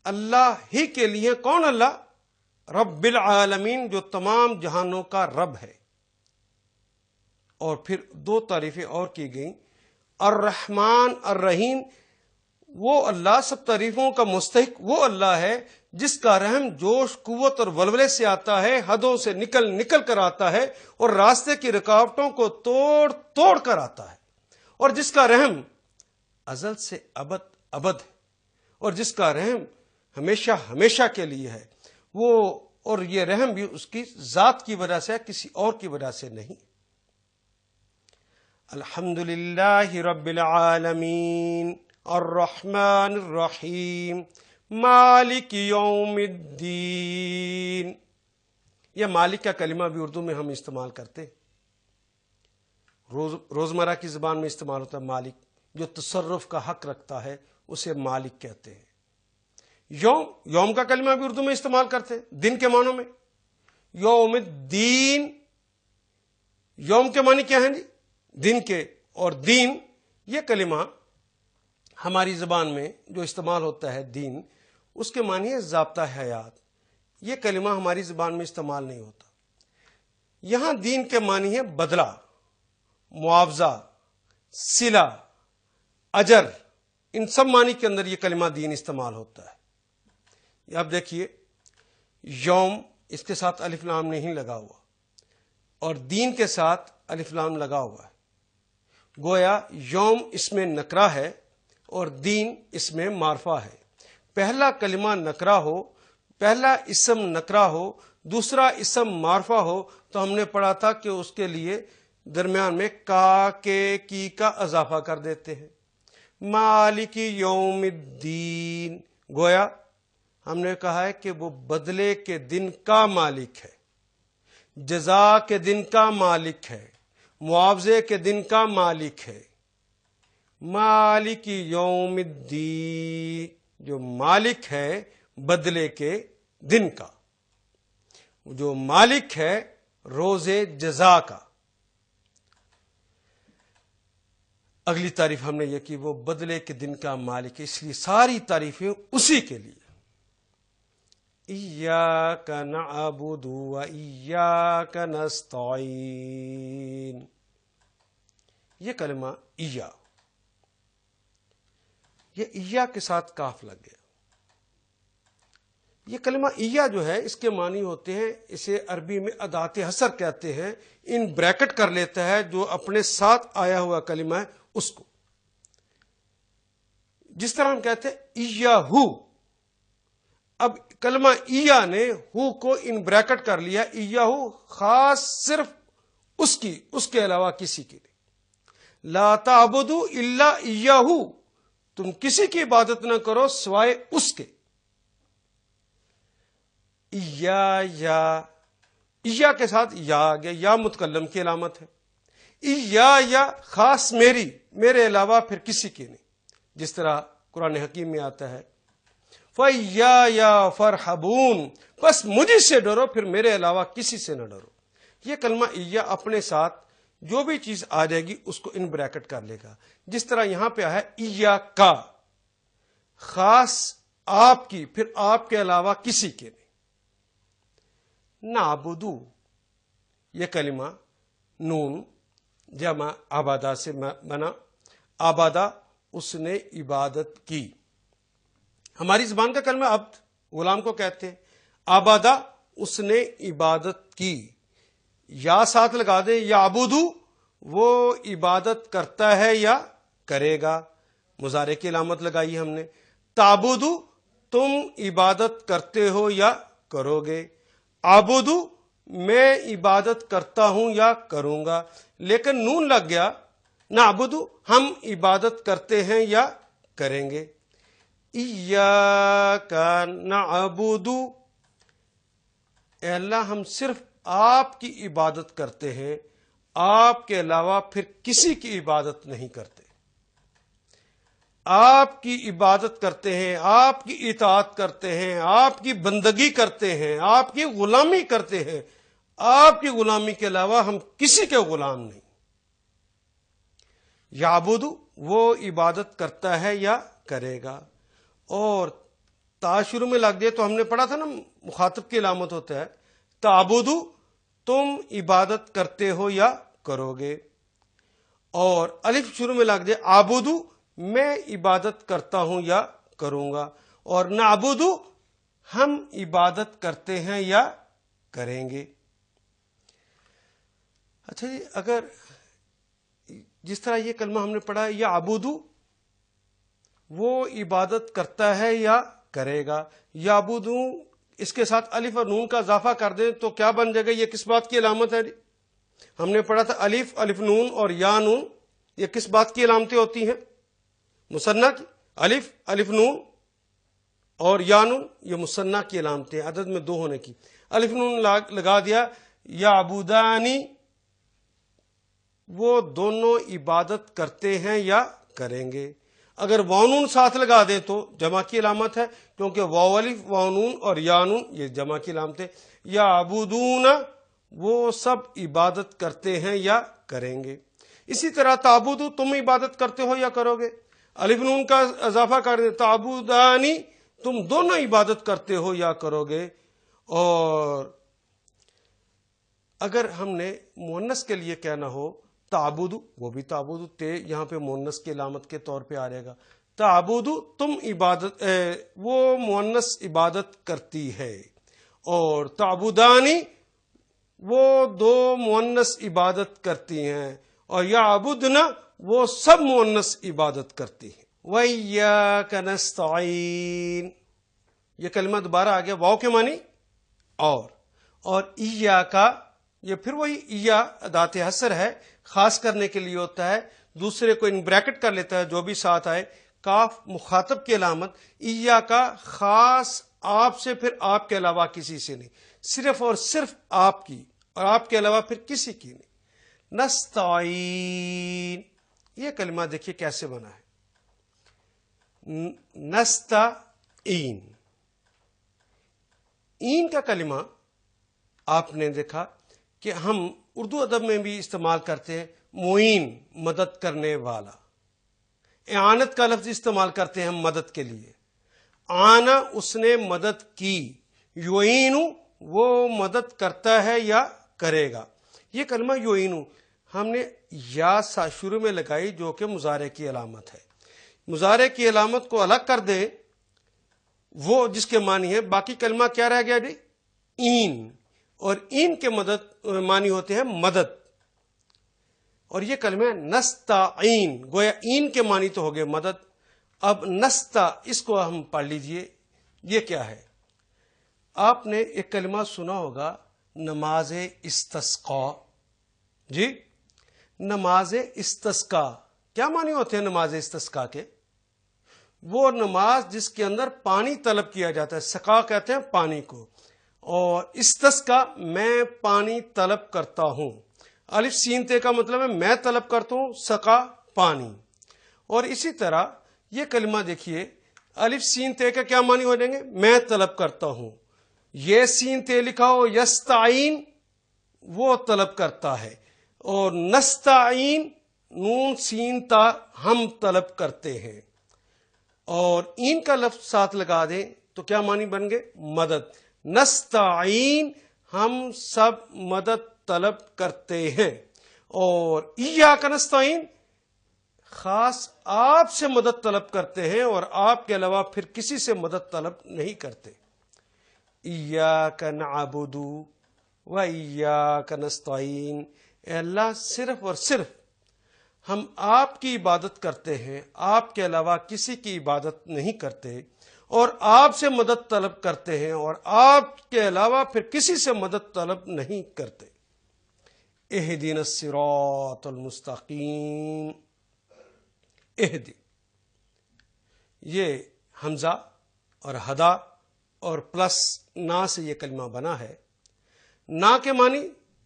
اللہ ہی کے لیے۔ کون اللہ؟ رب العالمین، جو تمام جہانوں کا رب ہے۔ اور پھر دو تعریفیں اور کی گئیں، الرحمن الرحیم، وہ اللہ سب تعریفوں کا مستحق وہ اللہ ہے جس کا رحم جوش، قوت اور ولولے سے آتا ہے، حدوں سے نکل کر آتا ہے، اور راستے کی رکاوٹوں کو توڑ کر آتا ہے، اور جس کا رحم ازل سے ابد ابد ہے، اور جس کا رحم ہمیشہ ہمیشہ کے لیے ہے وہ، اور یہ رحم بھی اس کی ذات کی وجہ سے ہے، کسی اور کی وجہ سے نہیں۔ الحمدللہ رب العالمین الرحمن الرحیم مالک یوم الدین۔ یہ مالک کا کلمہ بھی اردو میں ہم استعمال کرتے ہیں، روزمرہ کی زبان میں استعمال ہوتا ہے۔ مالک جو تصرف کا حق رکھتا ہے اسے مالک کہتے ہیں۔ یوم کا کلمہ بھی اردو میں استعمال کرتے ہیں دن کے معنوں میں، یوم الدین۔ یوم کے معنی کیا ہیں جی؟ دن کے، اور دین یہ کلمہ ہماری زبان میں جو استعمال ہوتا ہے دین، اس کے معنی ہے ضابطہ حیات۔ یہ کلمہ ہماری زبان میں استعمال نہیں ہوتا۔ یہاں دین کے معنی ہے بدلہ، معاوضہ، صلہ، اجر، ان سب معنی کے اندر یہ کلمہ دین استعمال ہوتا ہے۔ یہ آپ دیکھیے، یوم اس کے ساتھ الف لام نہیں لگا ہوا، اور دین کے ساتھ الف لام لگا ہوا ہے۔ گویا یوم اس میں نکرہ ہے اور دین اس میں معرفہ ہے۔ پہلا کلمہ نکرہ ہو، پہلا اسم نکرہ ہو، دوسرا اسم معرفہ ہو، تو ہم نے پڑھا تھا کہ اس کے لیے درمیان میں کا، کے، کی کا اضافہ کر دیتے ہیں۔ مالک یوم الدین، گویا ہم نے کہا ہے کہ وہ بدلے کے دن کا مالک ہے، جزا کے دن کا مالک ہے، معاوضے کے دن کا مالک ہے۔ مالک یوم الدین، جو مالک ہے بدلے کے دن کا، جو مالک ہے روز جزا کا۔ اگلی تعریف ہم نے یہ کی، وہ بدلے کے دن کا مالک ہے، اس لیے ساری تعریفیں اسی کے لیے۔ ایاک نعبد و ایاک نستعین، یہ کلمہ ایا، یہ ایا کے ساتھ کاف لگ گیا۔ یہ کلمہ ایا جو ہے اس کے معنی ہوتے ہیں، اسے عربی میں ادات حصر کہتے ہیں، ان بریکٹ کر لیتا ہے جو اپنے ساتھ آیا ہوا کلمہ ہے اس کو۔ جس طرح ہم کہتے ہیں ایاہو، اب کلمہ ایا نے ہو کو ان بریکٹ کر لیا، ایاہو خاص صرف اس کے علاوہ کسی کے لیے۔ لا تعبدوا الا ایاہو، تم کسی کی عبادت نہ کرو سوائے اس کے۔ ایا کے ساتھ یا آ گیا، یا متکلم کی علامت ہے۔ ایا خاص میرے علاوہ پھر کسی کی نہیں۔ جس طرح قرآن حکیم میں آتا ہے فَإِيَّايَ فَارْحَبُونَ، بس مجھے سے ڈرو، پھر میرے علاوہ کسی سے نہ ڈرو۔ یہ کلمہ ایّا اپنے ساتھ جو بھی چیز آ جائے گی اس کو ان بریکٹ کر لے گا، جس طرح یہاں پہ آیا ہے ایّا کا، خاص آپ کی، پھر آپ کے علاوہ کسی کے نہیں۔ نعبدو، یہ کلمہ نون جمع عبادہ سے بنا، عبادہ اس نے عبادت کی۔ ہماری زبان کا کلمہ عبد، غلام کو کہتے ہیں، عبادہ اس نے عبادت کی۔ یا ساتھ لگا دیں، یعبدو وہ عبادت کرتا ہے یا کرے گا، مضارع کی علامت لگائی ہم نے۔ تعبدو تم عبادت کرتے ہو یا کرو گے، عبدو میں عبادت کرتا ہوں یا کروں گا، لیکن نون لگ گیا، نعبدو ہم عبادت کرتے ہیں یا کریں گے۔ ایاک نعبدو، اے اللہ ہم صرف آپ کی عبادت کرتے ہیں، آپ کے علاوہ پھر کسی کی عبادت نہیں کرتے۔ آپ کی عبادت کرتے ہیں، آپ کی اطاعت کرتے ہیں، آپ کی بندگی کرتے ہیں، آپ کی غلامی کرتے ہیں، آپ کی غلامی کے علاوہ ہم کسی کے غلام نہیں۔ یعبد وہ عبادت کرتا ہے یا کرے گا، اور تا شروع میں لگ گئے تو ہم نے پڑھا تھا نا مخاطب کی علامت ہوتا ہے، تعبدو تم عبادت کرتے ہو یا کرو گے، اور الف شروع میں لگ جائے عابدو میں عبادت کرتا ہوں یا کروں گا، اور نعبدو ہم عبادت کرتے ہیں یا کریں گے۔ اچھا جی، اگر جس طرح یہ کلمہ ہم نے پڑھا یا عبودو وہ عبادت کرتا ہے یا کرے گا، یا عبودو اس کے ساتھ الف اور نون کا اضافہ کر دیں تو کیا بن جائے گا؟ یہ کس بات کی علامت ہے؟ ہم نے پڑھا تھا الف نون اور یا نون، یہ کس بات کی علامتیں ہوتی ہیں؟ مثنیٰ کی۔ الف نون اور یا نون یہ مثنیٰ کی علامتیں، عدد میں دو ہونے کی۔ الف نون لگا دیا، یا عبودانی وہ دونوں عبادت کرتے ہیں یا کریں گے۔ اگر واو نون ساتھ لگا دیں تو جمع کی علامت ہے، کیونکہ واو الف واو نون اور یا نون یہ جمع کی علامت ہے۔ یا عبودون وہ سب عبادت کرتے ہیں یا کریں گے۔ اسی طرح تعبدو تم عبادت کرتے ہو یا کرو گے، الف نون کا اضافہ کر دیں، تعبدانی تم دونوں عبادت کرتے ہو یا کرو گے۔ اور اگر ہم نے مؤنث کے لیے کہنا ہو تعبدو، وہ بھی تعبدو، تے یہاں پہ مؤنث کی علامت کے طور پہ آ رہے گا۔ تعبدو تم عبادت، وہ مؤنث عبادت کرتی ہے، اور تعبدانی وہ دو مؤنث عبادت کرتی ہیں، اور یعبدنا وہ سب مؤنث عبادت کرتی ہیں۔ وَإِيَّاكَ نَسْتَعِينُ، یہ کلمہ دوبارہ آ گیا، واو کے معنی اور ایاکا یہ پھر وہی ایا ادات حصر ہے، خاص کرنے کے لیے ہوتا ہے، دوسرے کو ان بریکٹ کر لیتا ہے جو بھی ساتھ آئے۔ کاف مخاطب کی علامت، ایاکا خاص آپ سے، پھر آپ کے علاوہ کسی سے نہیں، صرف اور صرف آپ کی، اور آپ کے علاوہ پھر کسی کی نہیں۔ نستعین، یہ کلمہ دیکھیے کیسے بنا ہے، نستعین، این کا کلمہ آپ نے دیکھا کہ ہم اردو ادب میں بھی استعمال کرتے ہیں، معین مدد کرنے والا، اعانت کا لفظ استعمال کرتے ہیں ہم مدد کے لیے۔ آنا اس نے مدد کی، یعین وہ مدد کرتا ہے یا کرے گا۔ یہ کلمہ یعین ہم نے یا شروع میں لگائی جو کہ مضارع کی علامت ہے، مضارع کی علامت کو الگ کر دیں وہ جس کے معنی ہے، باقی کلمہ کیا رہ گیا جی؟ این، اور این کے معنی ہوتے ہیں مدد، اور یہ کلمہ نستعین، گویا این کے معنی تو ہو گئے مدد۔ اب نستا، اس کو ہم پڑھ لیجئے، یہ کیا ہے؟ آپ نے ایک کلمہ سنا ہوگا، نماز استسقاء۔ جی، نماز استسقاء کیا معنی ہوتے ہیں نماز استسقاء کے؟ وہ نماز جس کے اندر پانی طلب کیا جاتا ہے، سقا کہتے ہیں پانی کو، اور استسقاء میں پانی طلب کرتا ہوں۔ الف سین تے کا مطلب ہے میں طلب کرتا ہوں، سقا پانی۔ اور اسی طرح یہ کلمہ دیکھیے، الف سین تے کا کیا معنی ہو جائیں گے؟ میں طلب کرتا ہوں. یہ سین تے لکھا ہو یستعین، وہ طلب کرتا ہے. اور نستعین، نون سین تا، ہم طلب کرتے ہیں. اور این کا لفظ ساتھ لگا دیں تو کیا معنی بن گئے؟ مدد. نستعین، ہم سب مدد طلب کرتے ہیں. اور ایاک نستعین، خاص آپ سے مدد طلب کرتے ہیں اور آپ کے علاوہ پھر کسی سے مدد طلب نہیں کرتے. ایاک نعبد و ایاک نستعین، اے اللہ صرف اور صرف ہم آپ کی عبادت کرتے ہیں، آپ کے علاوہ کسی کی عبادت نہیں کرتے، اور آپ سے مدد طلب کرتے ہیں اور آپ کے علاوہ پھر کسی سے مدد طلب نہیں کرتے. اہدنا الصراط المستقیم. اہدی، یہ حمزہ اور ہدا اور پلس نا سے یہ کلمہ بنا ہے. نا کے معنی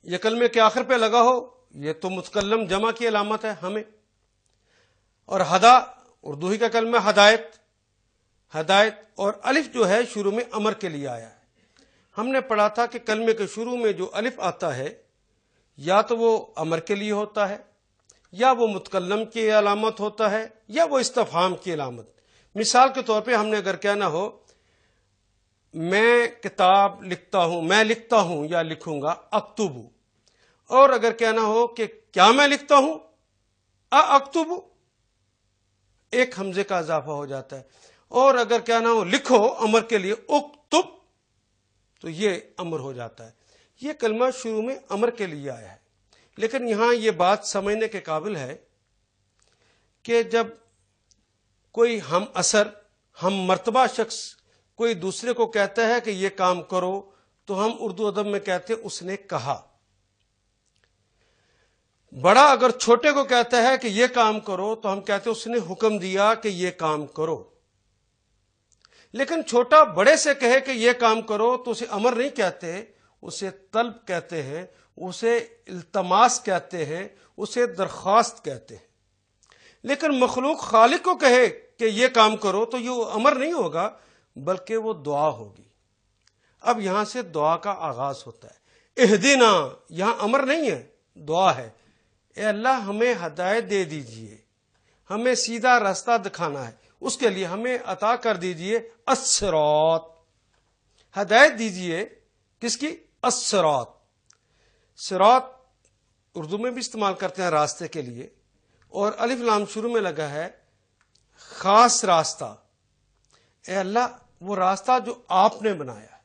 یہ کلمے کے آخر پہ لگا ہو، یہ تو متکلم جمع کی علامت ہے ہمیں. اور ہدا اردو ہی کا کلمہ ہدایت، ہدایت. اور الف جو ہے شروع میں امر کے لیے آیا ہے. ہم نے پڑھا تھا کہ کلمے کے شروع میں جو الف آتا ہے یا تو وہ امر کے لیے ہوتا ہے، یا وہ متکلم کی علامت ہوتا ہے، یا وہ استفہام کی علامت. مثال کے طور پہ ہم نے اگر کہنا ہو میں کتاب لکھتا ہوں، میں لکھتا ہوں یا لکھوں گا اکتب، اور اگر کہنا ہو کہ کیا میں لکھتا ہوں اکتب، ایک حمزے کا اضافہ ہو جاتا ہے. اور اگر کہنا ہو لکھو امر کے لیے اکتب، تو یہ امر ہو جاتا ہے. یہ کلمہ شروع میں امر کے لیے آیا ہے. لیکن یہاں یہ بات سمجھنے کے قابل ہے کہ جب کوئی ہم اثر، ہم مرتبہ شخص کوئی دوسرے کو کہتا ہے کہ یہ کام کرو، تو ہم اردو ادب میں کہتے ہیں اس نے کہا. بڑا اگر چھوٹے کو کہتا ہے کہ یہ کام کرو تو ہم کہتے ہیں اس نے حکم دیا کہ یہ کام کرو. لیکن چھوٹا بڑے سے کہے کہ یہ کام کرو تو اسے امر نہیں کہتے، اسے طلب کہتے ہیں، اسے التماس کہتے ہیں، اسے درخواست کہتے ہیں. لیکن مخلوق خالق کو کہے کہ یہ کام کرو تو یہ امر نہیں ہوگا بلکہ وہ دعا ہوگی. اب یہاں سے دعا کا آغاز ہوتا ہے. اہدنا یہاں امر نہیں ہے، دعا ہے. اے اللہ ہمیں ہدایت دے دیجئے، ہمیں سیدھا راستہ دکھانا ہے، اس کے لیے ہمیں عطا کر دیجئے الصراط، ہدایت دیجئے. کس کی؟ الصراط. صراط اردو میں بھی استعمال کرتے ہیں راستے کے لیے، اور الف لام شروع میں لگا ہے خاص راستہ. اے اللہ وہ راستہ جو آپ نے بنایا ہے،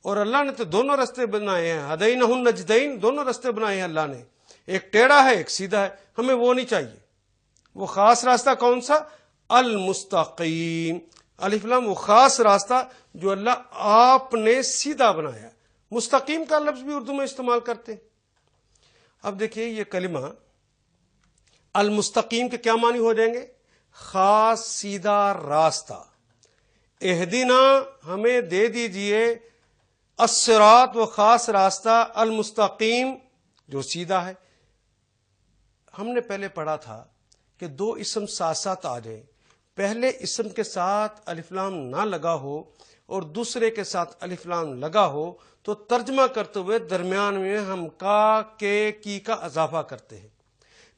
اور اللہ نے تو دونوں راستے بنائے ہیں، ہدینہ النجدین، دونوں راستے بنائے ہیں اللہ نے، ایک ٹیڑھا ہے ایک سیدھا ہے. ہمیں وہ نہیں چاہیے. وہ خاص راستہ کون سا؟ المستقیم. الف لام وہ خاص راستہ جو اللہ آپ نے سیدھا بنایا. مستقیم کا لفظ بھی اردو میں استعمال کرتے ہیں. اب دیکھیے یہ کلمہ المستقیم کے کیا معنی ہو جائیں گے؟ خاص سیدھا راستہ. اہدنا ہمیں دے دیجئے، الصراط وہ خاص راستہ، المستقیم جو سیدھا ہے. ہم نے پہلے پڑھا تھا کہ دو اسم ساتھ ساتھ آ جائیں، پہلے اسم کے ساتھ الف لام نہ لگا ہو اور دوسرے کے ساتھ الف لام لگا ہو تو ترجمہ کرتے ہوئے درمیان میں ہم کا، کے، کی کا اضافہ کرتے ہیں.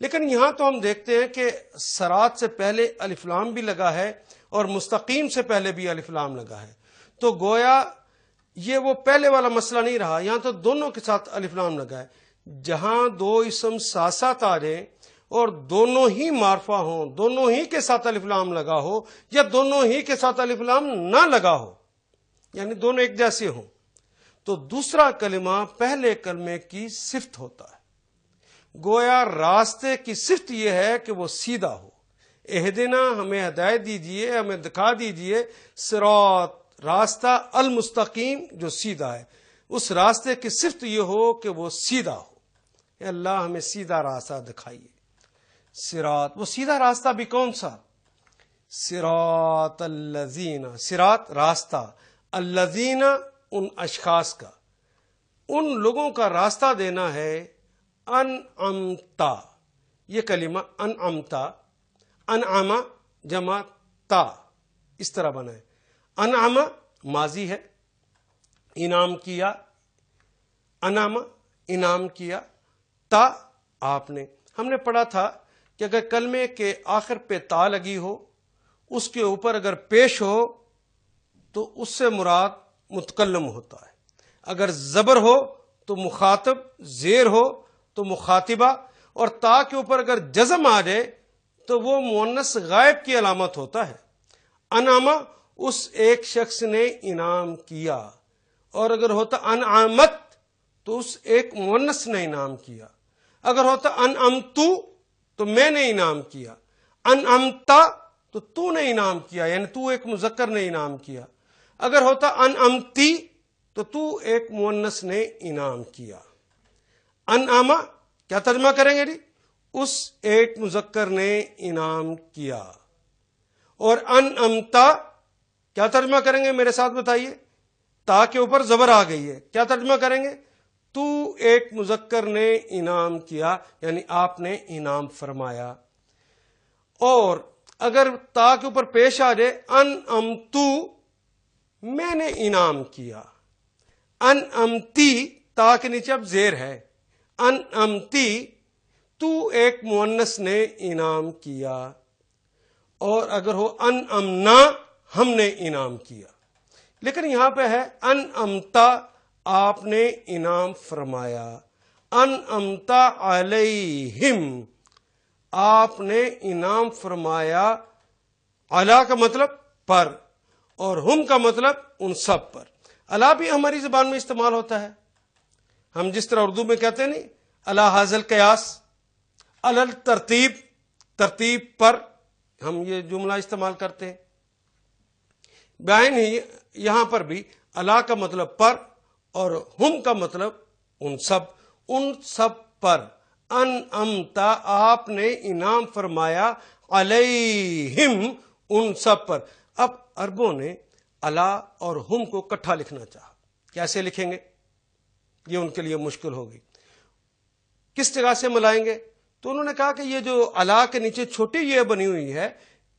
لیکن یہاں تو ہم دیکھتے ہیں کہ صراط سے پہلے الف لام بھی لگا ہے اور مستقیم سے پہلے بھی الف لام لگا ہے. تو گویا یہ وہ پہلے والا مسئلہ نہیں رہا، یہاں تو دونوں کے ساتھ الف لام لگا ہے. جہاں دو اسم ساتھ ساتھ آ جائیں اور دونوں ہی معرفہ ہوں، دونوں ہی کے ساتھ الف لام لگا ہو، یا دونوں ہی کے ساتھ الف لام نہ لگا ہو، یعنی دونوں ایک جیسے ہوں، تو دوسرا کلمہ پہلے کلمے کی صفت ہوتا ہے. گویا راستے کی صفت یہ ہے کہ وہ سیدھا ہو. اہدنا ہمیں ہدایت دیجئے، ہمیں دکھا دیجئے، صراط راستہ، المستقیم جو سیدھا ہے. اس راستے کی صفت یہ ہو کہ وہ سیدھا ہو. اے اللہ ہمیں سیدھا راستہ دکھائیے. صراط وہ سیدھا راستہ بھی کون سا؟ صراط الذین، صراط راستہ، الذین ان اشخاص کا، ان لوگوں کا راستہ دینا ہے. انعمتا یہ کلمہ انعمتا، انعما جمع تا، اس طرح بنا ہے. انعم ماضی ہے، انعام کیا، انعم انعام کیا، تا آپ نے. ہم نے پڑھا تھا کہ اگر کلمے کے آخر پہ تا لگی ہو، اس کے اوپر اگر پیش ہو تو اس سے مراد متکلم ہوتا ہے. اگر زبر ہو تو مخاطب، زیر ہو تو مخاطبہ، اور تا کے اوپر اگر جزم آ جائے تو وہ مؤنث غائب کی علامت ہوتا ہے. انعم اس ایک شخص نے انعام کیا، اور اگر ہوتا انعامت تو اس ایک مؤنث نے انعام کیا. اگر ہوتا انعمتو تو میں نے انعام کیا، انعمتا تو تو نے انعام کیا، یعنی تو ایک مذکر نے انعام کیا. اگر ہوتا انعمتی تو تو ایک مؤنث نے انعام کیا. انعما کیا ترجمہ کریں گے جی؟ اس ایک مذکر نے انعام کیا. اور انعمتا کیا ترجمہ کریں گے؟ میرے ساتھ بتائیے. تا کے اوپر زبر آ گئی ہے، کیا ترجمہ کریں گے؟ تو ایک مذکر نے انعام کیا، یعنی آپ نے انعام فرمایا. اور اگر تا کے اوپر پیش آ جائے انعمتو میں نے انعام کیا، انعمتی تا کے نیچے اب زیر ہے، انعمتی تو ایک مؤنث نے انعام کیا. اور اگر ہو انعمنا ہم نے انعام کیا. لیکن یہاں پہ ہے انعمتا آپ نے انعام فرمایا، انعمتا علیہم آپ نے انعام فرمایا. علی کا مطلب پر، اور ہم کا مطلب ان سب پر. علی بھی ہماری زبان میں استعمال ہوتا ہے. ہم جس طرح اردو میں کہتے ہیں نہیں علی ھذا القیاس، علی الترتیب، ترتیب پر ہم یہ جملہ استعمال کرتے ہیں. بعین ہی یہاں پر بھی علی کا مطلب پر اور ہم کا مطلب ان سب پر. انعمتا آپ نے انعام فرمایا، علیہم ان سب پر. اب عربوں نے علی اور ہم کو اکٹھا لکھنا چاہا. کیسے لکھیں گے؟ یہ ان کے لیے مشکل ہوگی. کس جگہ سے ملائیں گے؟ تو انہوں نے کہا کہ یہ جو علی کے نیچے چھوٹی یہ بنی ہوئی ہے،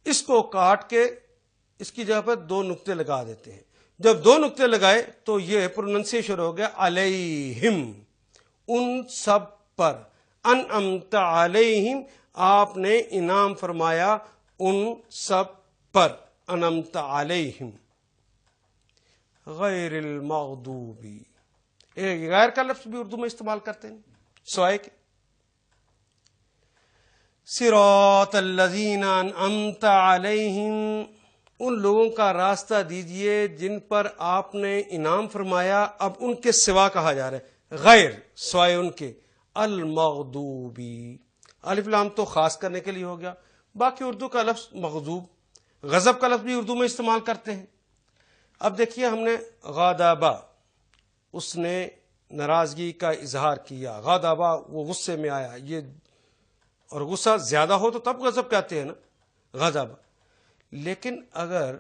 اس کو کاٹ کے اس کی جگہ پر 2 نقطے لگا دیتے ہیں. جب 2 نقطے لگائے تو یہ پروننسیشن ہو گیا علیہم ان سب پر. انعمت علیہم آپ نے انعام فرمایا ان سب پر. انعمت علیہم. غیر المغضوبی، ایک غیر کا لفظ بھی اردو میں استعمال کرتے ہیں سوائے کے. صراط الذین انعمت علیہم ان لوگوں کا راستہ دیجئے جن پر آپ نے انعام فرمایا. اب ان کے سوا کہا جا رہا ہے، غیر سوائے ان کے. المغضوبی الف لام تو خاص کرنے کے لیے ہو گیا. باقی اردو کا لفظ مغضوب، غضب کا لفظ بھی اردو میں استعمال کرتے ہیں. اب دیکھیے ہم نے غضب، اس نے ناراضگی کا اظہار کیا. غضب وہ غصے میں آیا. یہ اور غصہ زیادہ ہو تو تب غضب کہتے ہیں نا، غضب. لیکن اگر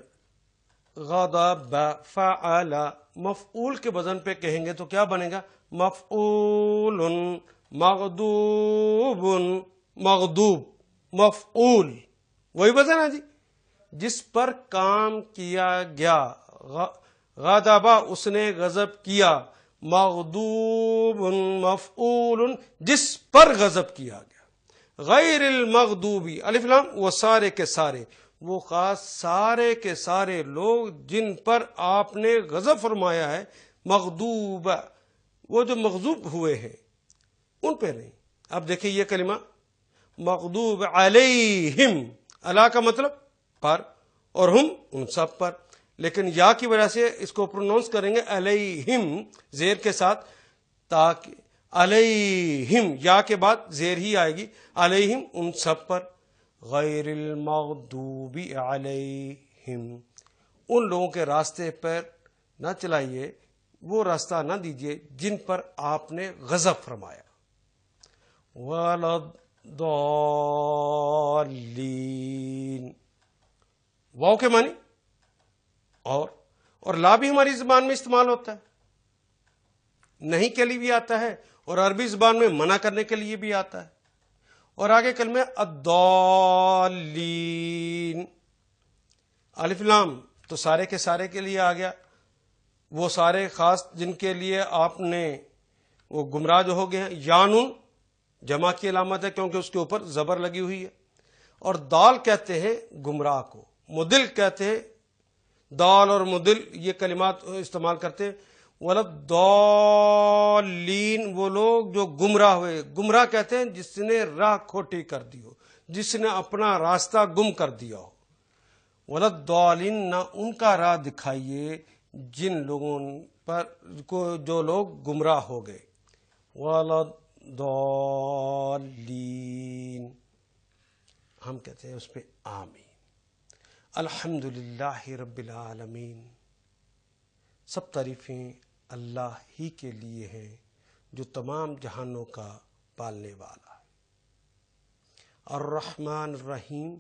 غضب فعل مفعول کے وزن پہ کہیں گے تو کیا بنے گا؟ مفعول مغضوب، مغضوب مفعول، وہی وزن ہے جی جس پر کام کیا گیا. غضب اس نے غضب کیا، مغضوب مفعول جس پر غضب کیا گیا. غیر المغضوبی الف لام وہ سارے کے سارے، وہ خاص سارے کے سارے لوگ جن پر آپ نے غضب فرمایا ہے. مغضوب وہ جو مغضوب ہوئے ہیں ان پہ نہیں. اب دیکھیں یہ کلمہ مغضوب علیہم، علی کا مطلب پر اور ہم ان سب پر. لیکن یا کی وجہ سے اس کو پروناؤنس کریں گے علیہم زیر کے ساتھ، تاکہ علیہم یا کے بعد زیر ہی آئے گی. علیہم ان سب پر. غیر المغضوب علیہم ان لوگوں کے راستے پر نہ چلائیے، وہ راستہ نہ دیجیے جن پر آپ نے غضب فرمایا. وَلَا الضَّالِّينَ واو کے معنی اور لا بھی ہماری زبان میں استعمال ہوتا ہے، نہیں کے لیے بھی آتا ہے اور عربی زبان میں منع کرنے کے لیے بھی آتا ہے. اور آگے کلمہ الضالین، الف لام تو سارے کے سارے کے لیے آ گیا، وہ سارے خاص جن کے لیے آپ نے وہ گمراہ جو ہو گئے ہیں۔ یانون جمع کی علامت ہے کیونکہ اس کے اوپر زبر لگی ہوئی ہے، اور دال کہتے ہیں گمراہ کو، مدل کہتے ہیں، دال اور مدل یہ کلمات استعمال کرتے ہیں۔ وَلَضَّالِّينَ وہ لوگ جو گمراہ ہوئے، گمراہ کہتے ہیں جس نے راہ کھوٹی کر دی ہو، جس نے اپنا راستہ گم کر دیا ہو۔ وَلَضَّالِّينَ نہ ان کا راہ دکھائیے جن لوگوں پر کو جو لوگ گمراہ ہو گئے۔ وَلَضَّالِّينَ ہم کہتے ہیں اس پہ آمین۔ الحمدللہ رب العالمین، سب تعریفیں اللہ ہی کے لیے ہیں جو تمام جہانوں کا پالنے والا ہے۔ الرحمن الرحیم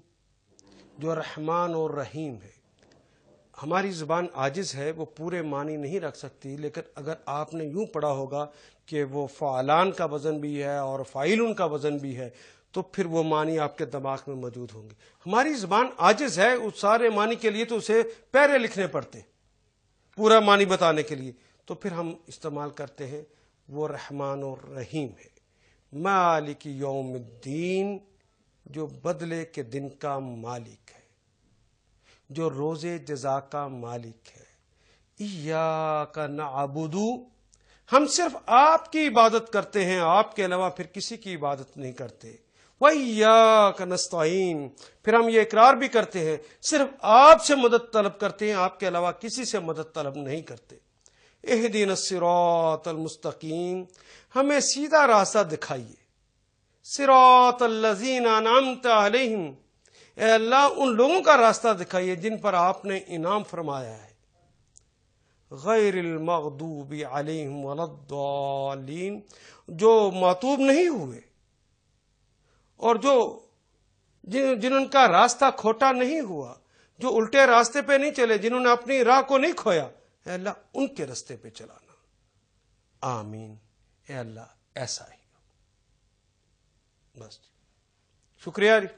جو رحمان اور رحیم ہے۔ ہماری زبان عاجز ہے، وہ پورے معنی نہیں رکھ سکتی، لیکن اگر آپ نے یوں پڑھا ہوگا کہ وہ فعلان کا وزن بھی ہے اور فاعلون کا وزن بھی ہے تو پھر وہ معنی آپ کے دماغ میں موجود ہوں گے۔ ہماری زبان عاجز ہے اس سارے معنی کے لیے، تو اسے پیرے لکھنے پڑتے ہیں پورا معنی بتانے کے لیے، تو پھر ہم استعمال کرتے ہیں وہ رحمان اور رحیم ہے۔ مالک یوم الدین جو بدلے کے دن کا مالک ہے، جو روز جزا کا مالک ہے۔ ایاک نعبد ہم صرف آپ کی عبادت کرتے ہیں، آپ کے علاوہ پھر کسی کی عبادت نہیں کرتے۔ وَإِيَّاكَ نَسْتَعِينُ پھر ہم یہ اقرار بھی کرتے ہیں صرف آپ سے مدد طلب کرتے ہیں، آپ کے علاوہ کسی سے مدد طلب نہیں کرتے۔ اہدنا الصراط المستقیم ہمیں سیدھا راستہ دکھائیے۔ صراط الذین انعمت علیہم اے اللہ ان لوگوں کا راستہ دکھائیے جن پر آپ نے انعام فرمایا ہے۔ غیر المغضوب علیہم ولا الضالین جو مغضوب نہیں ہوئے اور جو جن کا راستہ کھوٹا نہیں ہوا، جو الٹے راستے پہ نہیں چلے، جنہوں نے اپنی راہ کو نہیں کھویا، اے اللہ ان کے راستے پہ چلانا۔ آمین اے اللہ ایسا ہی ہو۔ بس شکریہ جی۔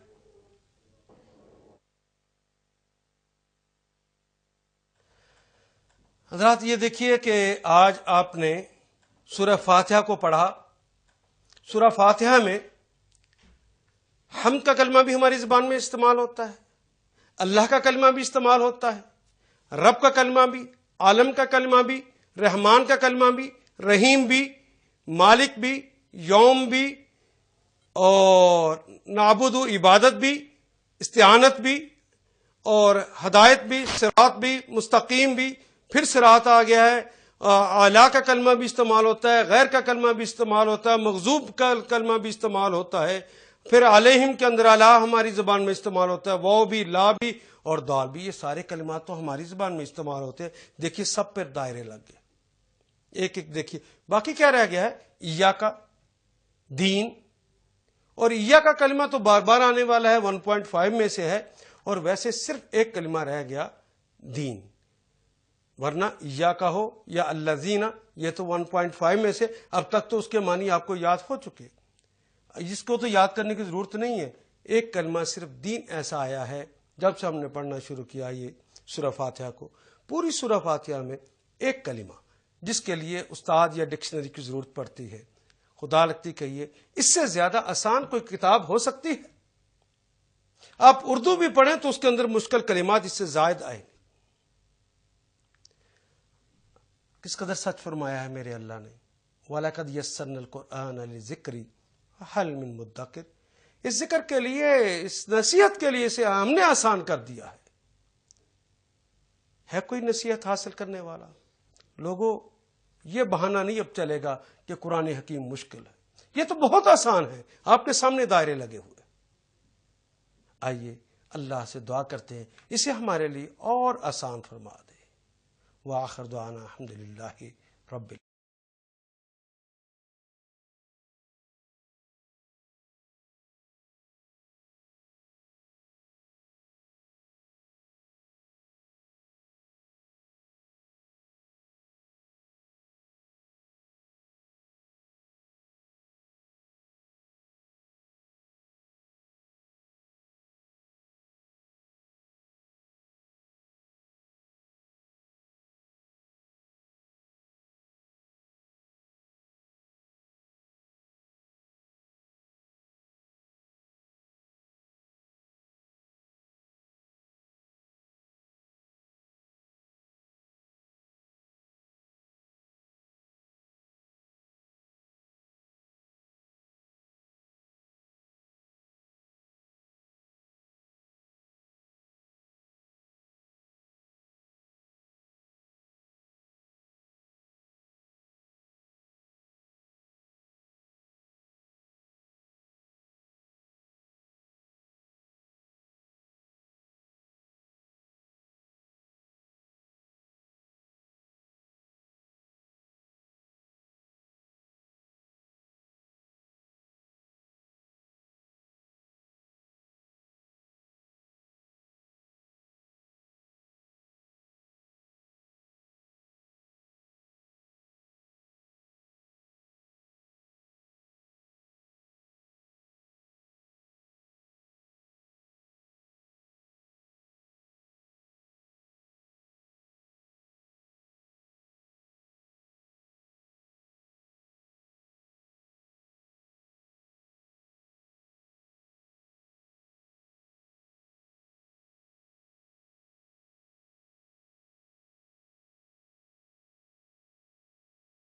حضرات یہ دیکھیے کہ آج آپ نے سورہ فاتحہ کو پڑھا۔ سورہ فاتحہ میں حمد کا کلمہ بھی ہماری زبان میں استعمال ہوتا ہے، اللہ کا کلمہ بھی استعمال ہوتا ہے، رب کا کلمہ بھی، عالم کا کلمہ بھی، رحمان کا کلمہ بھی، رحیم بھی، مالک بھی، یوم بھی، اور نعبد عبادت بھی، استعانت بھی، اور ہدایت بھی، صراط بھی، مستقیم بھی، پھر صراط آ گیا ہے، اعلیٰ کا کلمہ بھی استعمال ہوتا ہے، غیر کا کلمہ بھی استعمال ہوتا ہے، مغضوب کا کلمہ بھی استعمال ہوتا ہے، پھر علیہم کے اندر اعلیٰ ہماری زبان میں استعمال ہوتا ہے، وہ بھی، لا بھی اور دال بھی، یہ سارے کلمات تو ہماری زبان میں استعمال ہوتے ہیں۔ دیکھیے سب پر دائرے لگ گئے، ایک ایک دیکھیے۔ باقی کیا رہ گیا ہے؟ ایاک دین، اور ایاک کا کلمہ تو بار بار آنے والا ہے، 1.5 میں سے ہے، اور ویسے صرف ایک کلمہ رہ گیا دین، ورنہ ایاک ہو یا الذین یہ تو 1.5 میں سے، اب تک تو اس کے معنی آپ کو یاد ہو چکے، اس کو تو یاد کرنے کی ضرورت نہیں ہے۔ ایک کلمہ صرف دین ایسا آیا ہے جب سے ہم نے پڑھنا شروع کیا یہ سورہ فاتحہ کو، پوری سورہ فاتحہ میں ایک کلمہ جس کے لیے استاد یا ڈکشنری کی ضرورت پڑتی ہے۔ خدا لگتی کہیے اس سے زیادہ آسان کوئی کتاب ہو سکتی ہے؟ آپ اردو بھی پڑھیں تو اس کے اندر مشکل کلمات اس سے زائد آئیں گے۔ کس قدر سچ فرمایا ہے میرے اللہ نے، وَلَقَدْ يَسَّرْنَا الْقُرْآنَ لِلذِّكْرِ هَلْ مِن مُدَّكِرٍ اس ذکر کے لیے، اس نصیحت کے لیے اسے ہم نے آسان کر دیا ہے کوئی نصیحت حاصل کرنے والا؟ لوگوں یہ بہانہ نہیں اب چلے گا کہ قرآن حکیم مشکل ہے، یہ تو بہت آسان ہے، آپ کے سامنے دائرے لگے ہوئے۔ آئیے اللہ سے دعا کرتے ہیں اسے ہمارے لیے اور آسان فرما دے۔ وآخر دعوانا الحمدللہ رب